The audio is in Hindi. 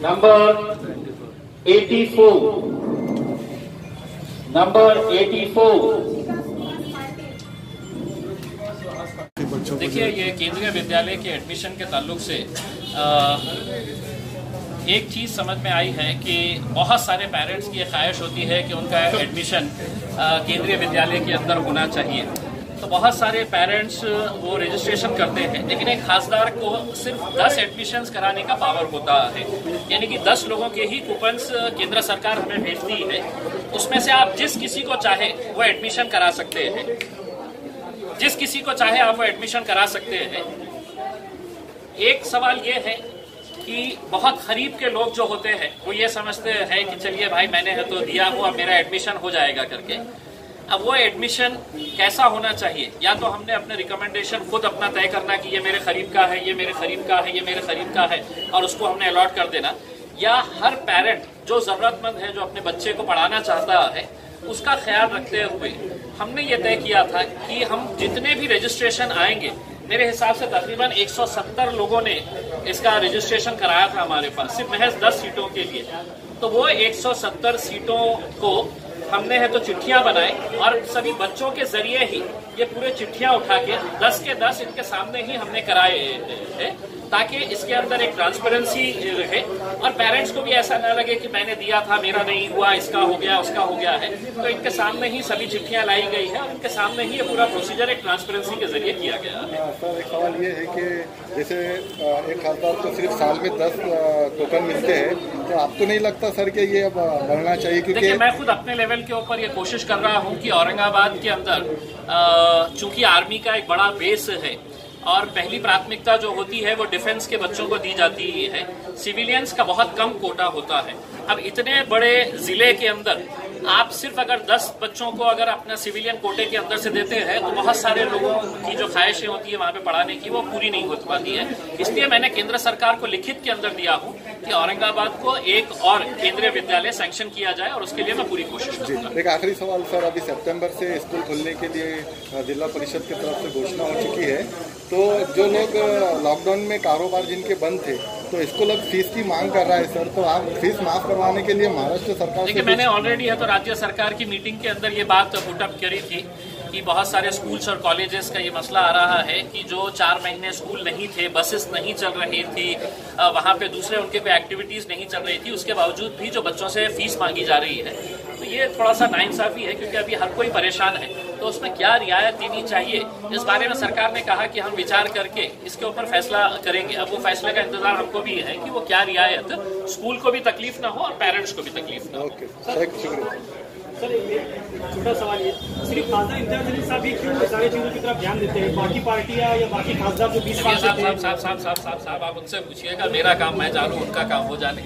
Number 84. Number 84. देखिए, ये केंद्रीय विद्यालय के एडमिशन के ताल्लुक से एक चीज़ समझ में आई है कि बहुत सारे पेरेंट्स की ख्वाहिश होती है कि उनका एडमिशन केंद्रीय विद्यालय के अंदर होना चाहिए। तो बहुत सारे पेरेंट्स वो रजिस्ट्रेशन करते हैं, लेकिन एक खासदार को सिर्फ 10 एडमिशन्स कराने का पावर होता है, यानी कि 10 लोगों के ही कूपन्स केंद्र सरकार हमें भेजती है। उसमें से आप जिस किसी को चाहे वो एडमिशन करा सकते हैं, जिस किसी को चाहे आप वो एडमिशन करा सकते हैं। एक सवाल ये है कि बहुत गरीब के लोग जो होते हैं वो ये समझते हैं कि चलिए भाई मैंने तो दिया हुआ, मेरा एडमिशन हो जाएगा करके। अब वो एडमिशन कैसा होना चाहिए, या तो हमने अपने रिकमेंडेशन खुद अपना तय करना कि ये मेरे करीब का है, ये मेरे करीब का है, ये मेरे करीब का है, और उसको हमने अलॉट कर देना, या हर पेरेंट जो जरूरतमंद है, जो अपने बच्चे को पढ़ाना चाहता है, उसका ख्याल रखते हुए हमने ये तय किया था कि हम जितने भी रजिस्ट्रेशन आएंगे, मेरे हिसाब से तकरीबन 170 लोगों ने इसका रजिस्ट्रेशन कराया था हमारे पास, सिर्फ महज 10 सीटों के लिए। तो वो 170 सीटों को हमने है तो चिट्ठियां बनाई और सभी बच्चों के जरिए ही ये पूरे चिट्ठियां उठा के 10 के 10 इनके सामने ही हमने कराए हैं, ताकि इसके अंदर एक ट्रांसपेरेंसी रहे और पेरेंट्स को भी ऐसा न लगे कि मैंने दिया था, मेरा नहीं हुआ, इसका हो गया, उसका हो गया है। तो इनके सामने ही सभी चिट्ठियां लाई गई है और इनके सामने ही ये पूरा प्रोसीजर एक ट्रांसपेरेंसी के जरिए किया गया है। सर, एक सवाल ये है कि जैसे एक खासदार को सिर्फ साल में 10 टोकन मिलते हैं, तो आपको नहीं लगता सर कि ये अब बढ़ना चाहिए? क्योंकि देखिए, मैं खुद अपने लेवल के ऊपर ये कोशिश कर रहा हूँ कि औरंगाबाद के अंदर चूंकि आर्मी का एक बड़ा बेस है और पहली प्राथमिकता जो होती है वो डिफेंस के बच्चों को दी जाती है, सिविलियंस का बहुत कम कोटा होता है। अब इतने बड़े जिले के अंदर आप सिर्फ अगर 10 बच्चों को अगर अपना सिविलियन कोटे के अंदर से देते हैं तो बहुत सारे लोगों की जो ख्वाहिशें होती है वहां पे पढ़ाने की वो पूरी नहीं हो पाती है। इसलिए मैंने केंद्र सरकार को लिखित के अंदर दिया हूं कि औरंगाबाद को एक और केंद्रीय विद्यालय सैंक्शन किया जाए और उसके लिए मैं पूरी कोशिश करूंगा। एक आखिरी सवाल सर, अभी सितंबर से स्कूल खोलने के लिए जिला परिषद की तरफ से घोषणा हो चुकी है, तो जो लोग लॉकडाउन में कारोबार जिनके बंद थे तो स्कूल अब फीस की मांग कर रहा है सर, तो आप फीस माफ करवाने के लिए महाराष्ट्र सरकार देखिए, मैंने ऑलरेडी है तो राज्य सरकार की मीटिंग के अंदर ये बात पुटअप करी थी कि बहुत सारे स्कूल्स और कॉलेजेस का ये मसला आ रहा है कि जो 4 महीने स्कूल नहीं थे, बसेस नहीं चल रही थी, वहाँ पे दूसरे उनके कोई एक्टिविटीज नहीं चल रही थी, उसके बावजूद भी जो बच्चों से फीस मांगी जा रही है, तो ये थोड़ा सा नाइंसाफी है क्योंकि अभी हर कोई परेशान है। तो उसमें क्या रियायत देनी चाहिए, इस बारे में सरकार ने कहा कि हम विचार करके इसके ऊपर फैसला करेंगे। अब वो फैसले का इंतजार हमको भी है कि वो क्या रियायत स्कूल को भी तकलीफ ना हो और पेरेंट्स को भी तकलीफ ना हो। सर, एक छोटा सवाल ये, सिर्फ खासदार इम्तियाज अली साहब ही क्यों सारी चीजों की तरफ ध्यान देते हैं, बाकी पार्टियां या बाकी खासदार जो 20 साहब आप उनसे पूछिएगा, मेरा काम मैं जानूं, उनका काम वो जाने।